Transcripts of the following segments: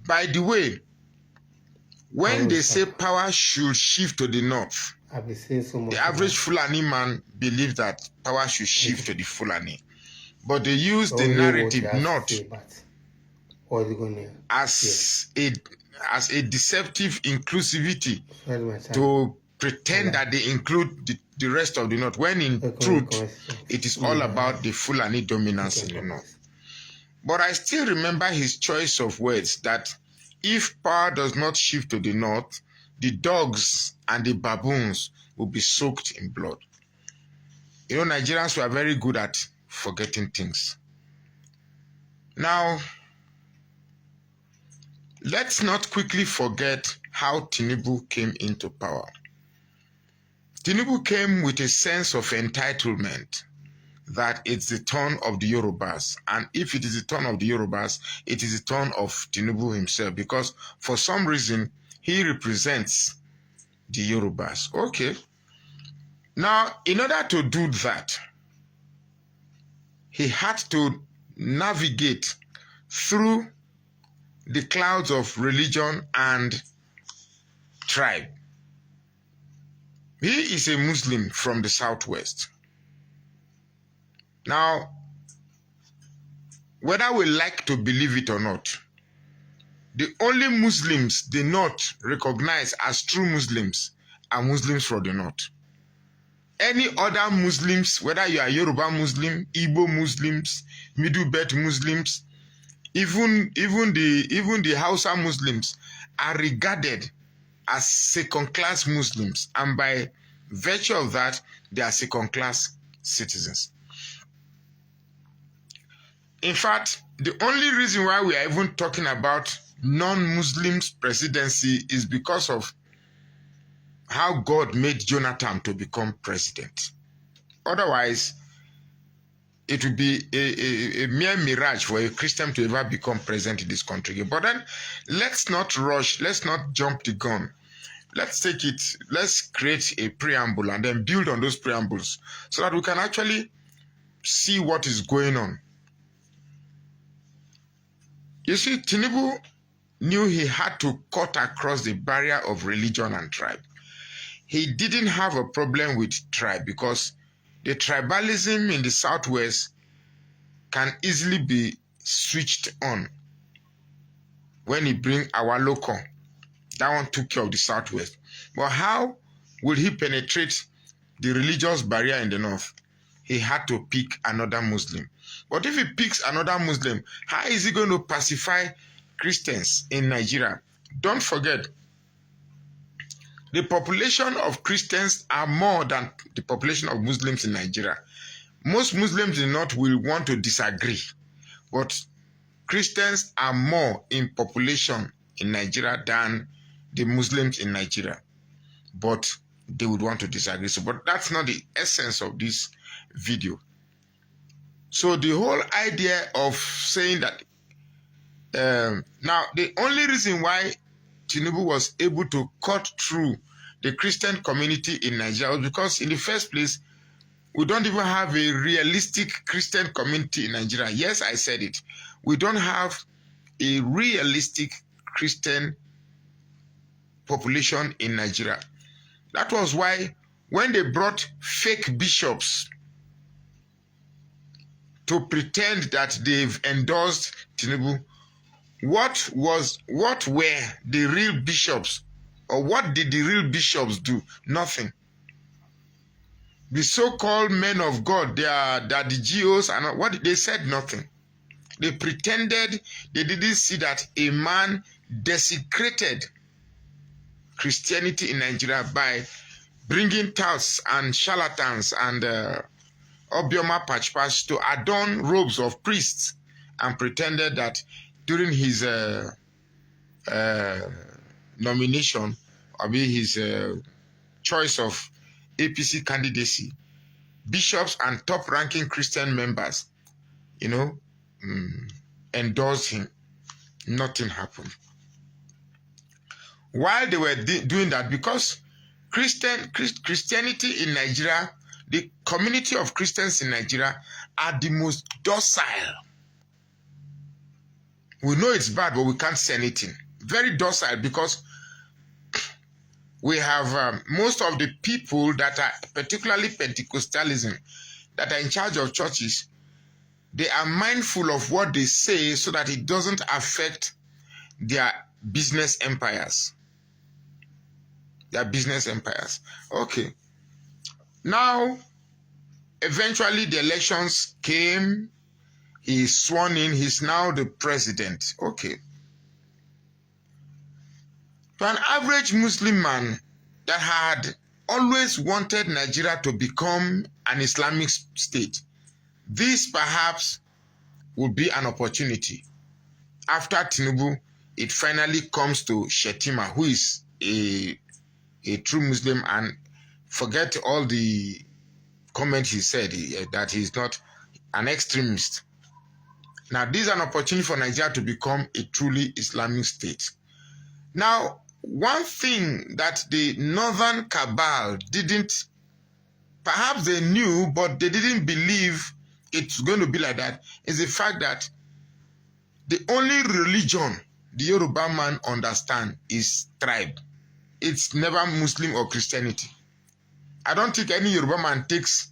By the way, when they say power should shift to the north, the average Fulani man believes that power should shift to the Fulani. But they use the narrative not as a deceptive inclusivity to pretend that they include the rest of the north, when in truth, it is all about the Fulani dominance in the north. But I still remember his choice of words that if power does not shift to the north, the dogs and the baboons will be soaked in blood. You know, Nigerians were very good at forgetting things. Now, let's not quickly forget how Tinubu came into power. Tinubu came with a sense of entitlement that it's the turn of the Yorubas. And if it is the turn of the Yorubas, it is the turn of Tinubu himself, because for some reason, he represents the Yorubas. Okay. Now, in order to do that, he had to navigate through the clouds of religion and tribe. He is a Muslim from the southwest. Now, whether we like to believe it or not, the only Muslims the North recognize as true Muslims are Muslims from the North. Any other Muslims, whether you are Yoruba Muslim, Igbo Muslims, Middle Belt Muslims, even the Hausa Muslims are regarded as second-class Muslims, and by virtue of that, they are second-class citizens. In fact, the only reason why we are even talking about non-Muslims presidency is because of how God made Jonathan to become president. Otherwise, it would be a mere mirage for a Christian to ever become president in this country. But then, let's not rush, let's not jump the gun. Let's create a preamble and then build on those preambles so that we can actually see what is going on. You see, Tinubu knew he had to cut across the barrier of religion and tribe. He didn't have a problem with tribe because the tribalism in the southwest can easily be switched on. When he bring our local, that one took care of the southwest. But how will he penetrate the religious barrier in the north? He had to pick another Muslim. But if he picks another Muslim, how is he going to pacify Christians in Nigeria? Don't forget, the population of Christians are more than the population of Muslims in Nigeria. Most Muslims in the north will want to disagree, but Christians are more in population in Nigeria than the Muslims in Nigeria. But they would want to disagree. So, but that's not the essence of this video. So the whole idea of saying that now the only reason why Tinubu was able to cut through the Christian community in Nigeria was because in the first place, we don't even have a realistic Christian community in Nigeria. Yes, I said it. We don't have a realistic Christian population in Nigeria. That was why when they brought fake bishops to pretend that they've endorsed Tinubu, what were the real bishops, or what did the real bishops do? Nothing. The so-called men of God, they are the GOs, and what they said, nothing. They pretended they didn't see that a man desecrated Christianity in Nigeria by bringing touts and charlatans and Obioma Pachpach to adorn robes of priests, and pretended that during his nomination, or his choice of APC candidacy, bishops and top-ranking Christian members, endorsed him. Nothing happened. While they were doing that, because Christianity in Nigeria, the community of Christians in Nigeria are the most docile. We know it's bad, but we can't say anything. Very docile, because we have most of the people that are, particularly Pentecostalism, that are in charge of churches, they are mindful of what they say so that it doesn't affect their business empires. Their business empires. Okay. Now, eventually the elections came. He is sworn in. He's now the president. Okay. To an average Muslim man that had always wanted Nigeria to become an Islamic state, this perhaps would be an opportunity. After Tinubu, it finally comes to Shetima, who is a true Muslim, and forget all the comments he said that he's not an extremist. Now, this is an opportunity for Nigeria to become a truly Islamic state. Now, one thing that the northern cabal didn't, perhaps they knew, but they didn't believe it's going to be like that, is the fact that the only religion the Yoruba man understands is tribe. It's never Muslim or Christianity. I don't think any Yoruba man takes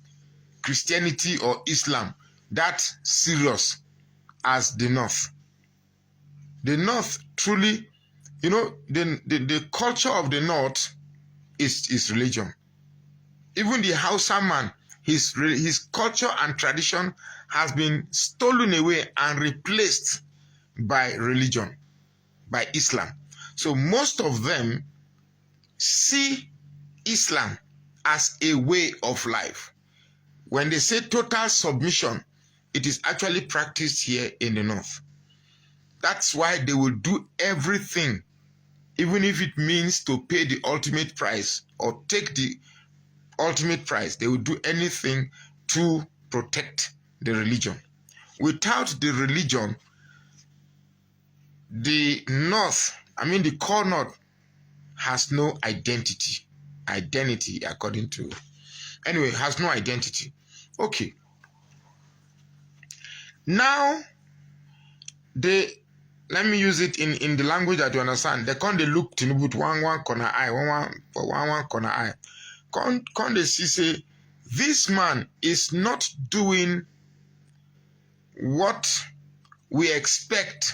Christianity or Islam that serious as the North. The North truly, you know, the culture of the North is religion. Even the Hausa man, his culture and tradition has been stolen away and replaced by religion, by Islam. So most of them see Islam as a way of life. When they say total submission, it is actually practiced here in the North. That's why they will do everything, even if it means to pay the ultimate price or take the ultimate price. They will do anything to protect the religion. Without the religion, the North, the core North, has no identity. Identity, according to... Anyway, has no identity. Okay. Now, let me use it in the language that you understand. They can't look Tinubu to one corner eye, one corner eye. Can't they see, say, this man is not doing what we expect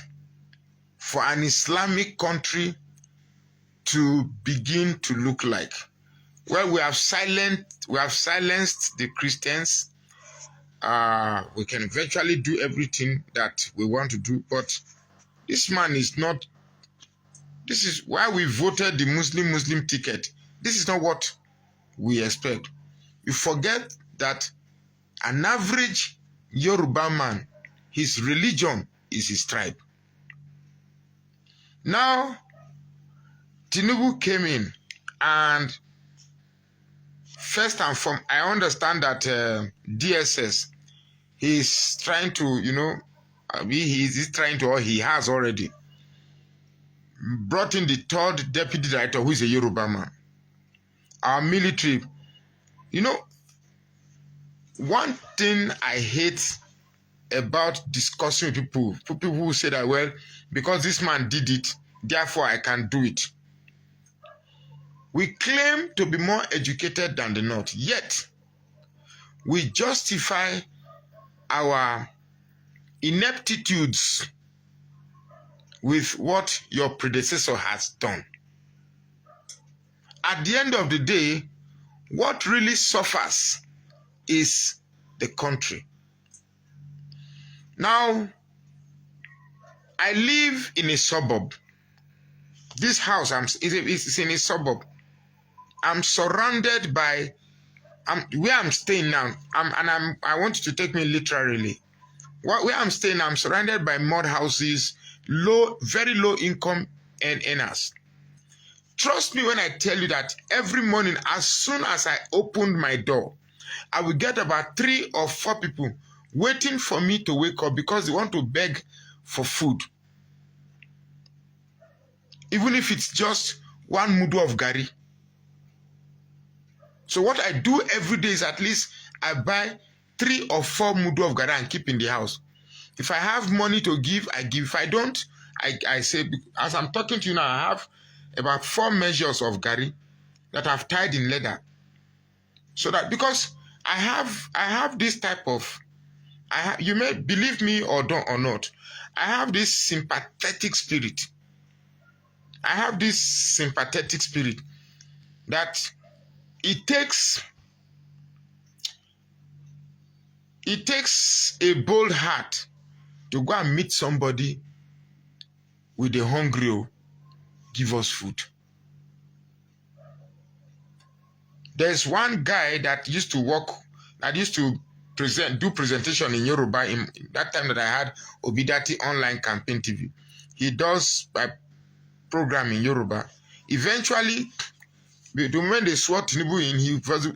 for an Islamic country to begin to look like. Well, we have silenced the Christians. We can virtually do everything that we want to do, but this man is not. This is why we voted the Muslim ticket. This is not what we expect. You forget that an average Yoruba man, his religion is his tribe. Now, Tinubu came in, and first and foremost, I understand that DSS, he's trying to, he has already brought in the third deputy director, who is a Yoruba man. Our military, one thing I hate about discussing with people who say that, well, because this man did it, therefore I can do it. We claim to be more educated than the North, yet we justify our ineptitudes with what your predecessor has done. At the end of the day, what really suffers is the country. Now, I live in a suburb. This house is in a suburb. I'm surrounded by, where I'm staying now, I want you to take me literally. Where I'm staying, I'm surrounded by mud houses, very low income earners. Trust me when I tell you that every morning, as soon as I opened my door, I will get about 3 or 4 people waiting for me to wake up because they want to beg for food. Even if it's just 1 mudu of gari. So what I do every day is at least I buy 3 or 4 mudu of gari and keep in the house. If I have money to give, I give. If I don't, I say, as I'm talking to you now, I have about 4 measures of gari that I've tied in leather. So that, because I have this type of, you may believe me or don't or not, I have this sympathetic spirit. I have this sympathetic spirit that it takes a bold heart to go and meet somebody with a hungry, give us food. There's one guy that used to do presentation in Yoruba in that time that I had Obidati online campaign TV. He does a program in Yoruba. Eventually, when they swore Tinubu in,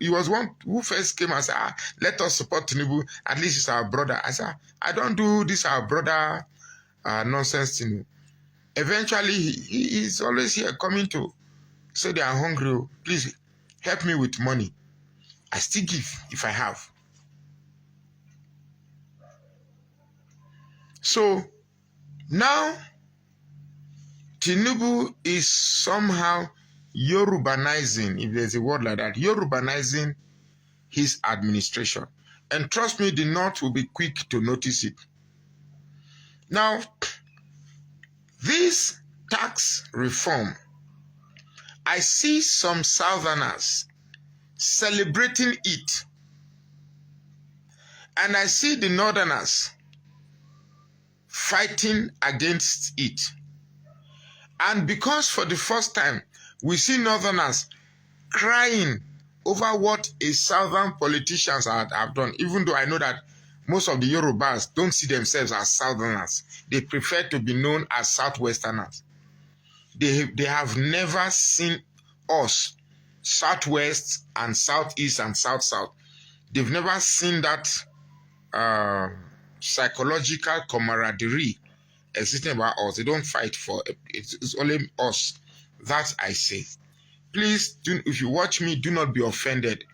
he was one who first came and said, let us support Tinubu, at least he's our brother. I said, I don't do this our brother nonsense thing. Eventually, he's always here coming to say they are hungry. Please help me with money. I still give if I have. So now Tinubu is somehow Yorubanizing, if there's a word like that, Yorubanizing his administration. And trust me, the North will be quick to notice it. Now, this tax reform, I see some Southerners celebrating it. And I see the Northerners fighting against it. And because for the first time, we see Northerners crying over what a Southern politicians have done, even though I know that most of the Yorubas don't see themselves as Southerners. They prefer to be known as Southwesterners. They have never seen us, Southwest and Southeast and South-South. They've never seen that psychological camaraderie existing about us. They don't fight for it. It's only us. That I say. Please, if you watch me, do not be offended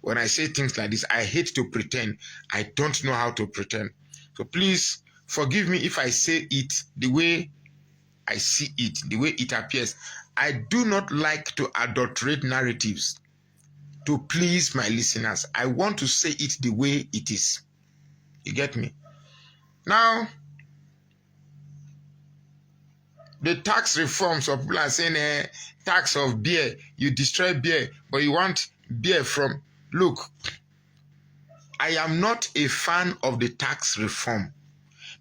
when I say things like this. I hate to pretend. I don't know how to pretend. So please forgive me if I say it the way I see it, the way it appears. I do not like to adulterate narratives to please my listeners. I want to say it the way it is. You get me? Now, the tax reforms of people are saying, tax of beer, you destroy beer, but you want beer from... Look, I am not a fan of the tax reform.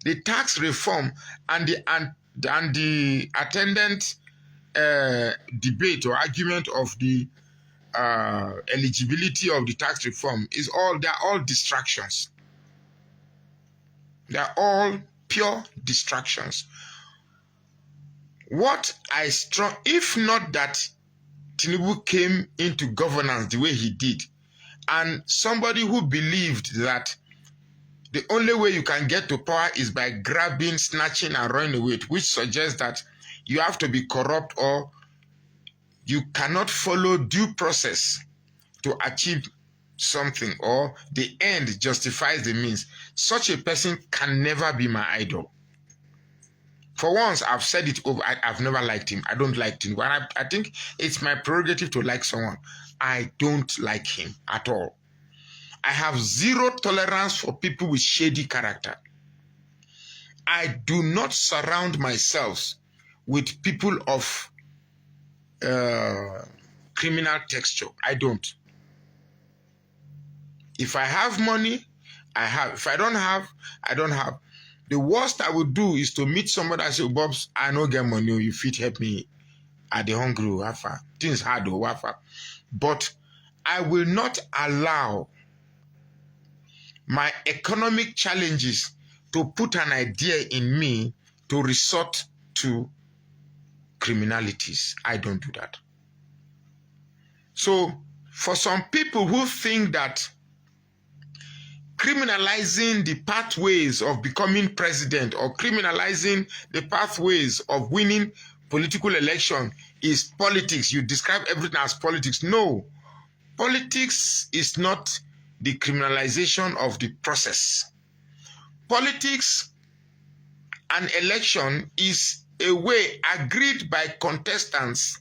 The tax reform and the attendant debate or argument of the eligibility of the tax reform they're all distractions. They're all pure distractions. What I strong, if not that Tinubu came into governance the way he did, and somebody who believed that the only way you can get to power is by grabbing, snatching, and running away, which suggests that you have to be corrupt or you cannot follow due process to achieve something, or the end justifies the means. Such a person can never be my idol. For once, I've said it over. I've never liked him. I don't like him. And I think it's my prerogative to like someone. I don't like him at all. I have zero tolerance for people with shady character. I do not surround myself with people of criminal texture. I don't. If I have money, I have. If I don't have, I don't have. The worst I would do is to meet somebody and say, Bobs, I no get money, you fit help me at the hungry wafa. Things hard wafa. But I will not allow my economic challenges to put an idea in me to resort to criminalities. I don't do that. So for some people who think that criminalizing the pathways of becoming president or criminalizing the pathways of winning political election is politics, you describe everything as politics. No, politics is not the criminalization of the process. Politics an election is a way agreed by contestants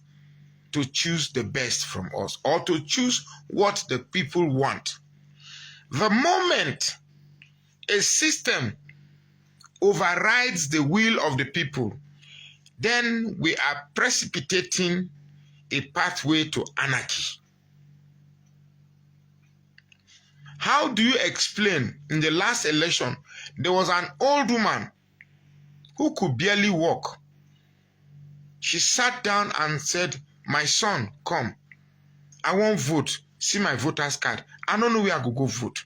to choose the best from us, or to choose what the people want. The moment a system overrides the will of the people, then we are precipitating a pathway to anarchy. How do you explain in the last election, there was an old woman who could barely walk. She sat down and said, "My son, come. I won't vote. See my voter's card. I don't know where I could go vote."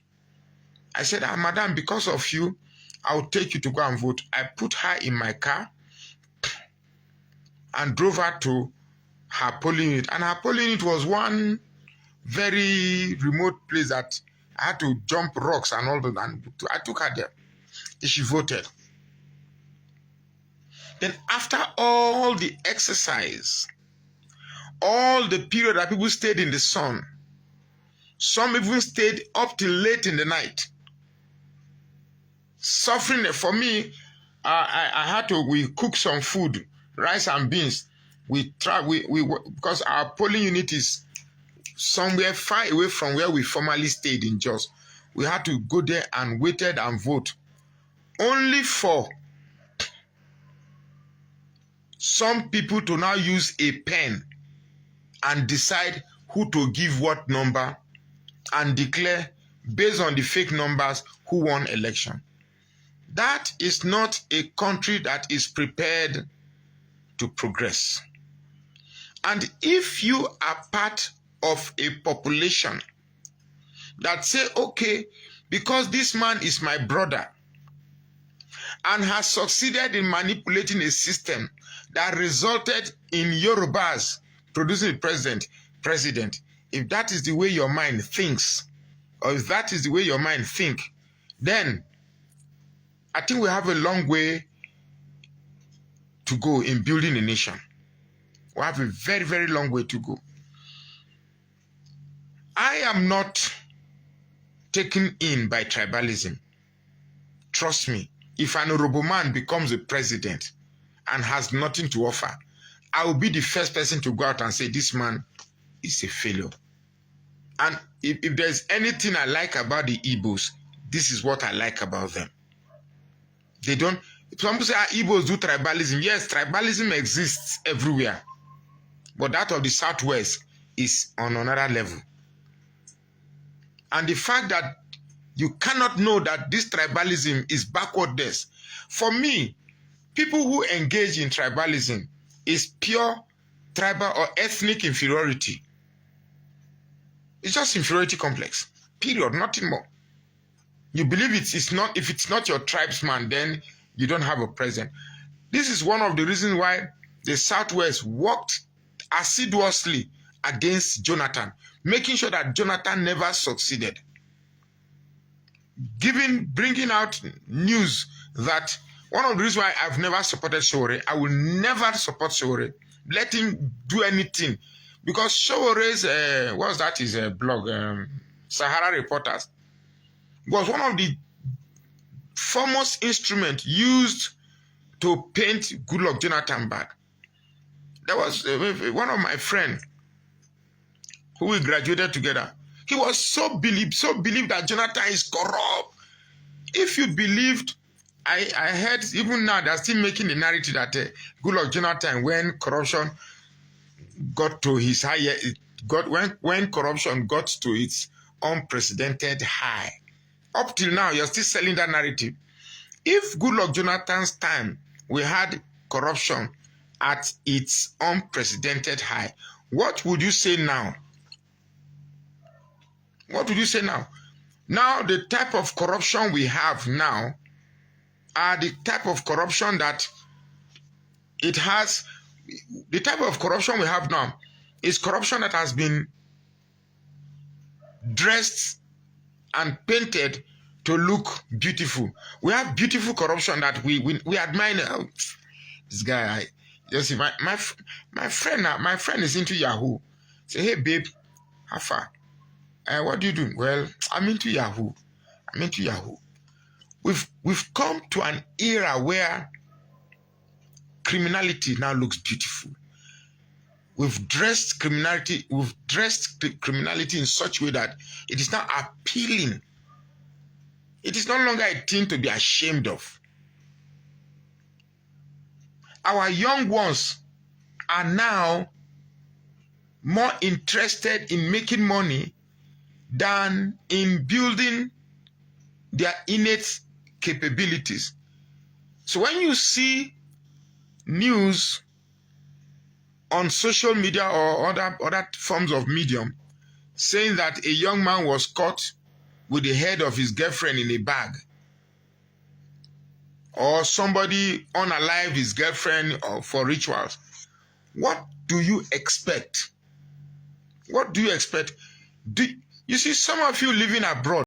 I said, "Madam, because of you, I'll take you to go and vote." I put her in my car and drove her to her polling unit. And her polling unit was one very remote place that I had to jump rocks and all that. And I took her there. She voted. Then after all the exercise, all the period that people stayed in the sun, some even stayed up till late in the night, suffering. For me, we cook some food, rice and beans. Because our polling unit is somewhere far away from where we formerly stayed in Jos. We had to go there and waited and vote. Only for some people to now use a pen and decide who to give what number and declare based on the fake numbers who won election. That is not a country that is prepared to progress. And if you are part of a population that say, okay, because this man is my brother and has succeeded in manipulating a system that resulted in Yorubas producing a president, if that is the way your mind thinks, or if that is the way your mind think, then I think we have a long way to go in building a nation. We have a very, very long way to go. I am not taken in by tribalism. Trust me, if an honorable man becomes a president and has nothing to offer, I will be the first person to go out and say, this man is a failure. And if there's anything I like about the Igbos, this is what I like about them. They don't, some people say, Igbos do tribalism. Yes, tribalism exists everywhere. But that of the Southwest is on another level. And the fact that you cannot know that this tribalism is backwardness. For me, people who engage in tribalism is pure tribal or ethnic inferiority. It's just inferiority complex. Period. Nothing more. You believe it's not, if it's not your tribesman, then you don't have a president. This is one of the reasons why the Southwest worked assiduously against Jonathan, making sure that Jonathan never succeeded. Bringing out news that one of the reasons why I've never supported Sowore, I will never support Sowore. Let him do anything. Because Sowore's, what's that, his blog, Sahara Reporters, was one of the foremost instruments used to paint Goodluck Jonathan bad. There was one of my friends who we graduated together. He was so believed that Jonathan is corrupt. If you believed, I heard even now they're still making the narrative that Goodluck Jonathan, when corruption got to his when corruption got to its unprecedented high. Up till now, you're still selling that narrative. If Goodluck Jonathan's time we had corruption at its unprecedented high, what would you say now? What would you say now? Now, the type of corruption we have now are the type of corruption that it has. The type of corruption we have now is corruption that has been dressed and painted to look beautiful. We have beautiful corruption that we admire. Oh, this guy, just see my friend is into Yahoo. Say, hey babe, how far? What do you do? Well, I'm into Yahoo. We've come to an era where criminality now looks beautiful. We've dressed criminality in such a way that it is now appealing. It is no longer a thing to be ashamed of. Our young ones are now more interested in making money than in building their innate capabilities. So when you see news on social media or other forms of medium saying that a young man was caught with the head of his girlfriend in a bag, or somebody unalive his girlfriend for rituals, what do you expect? What do you expect? You see, some of you living abroad,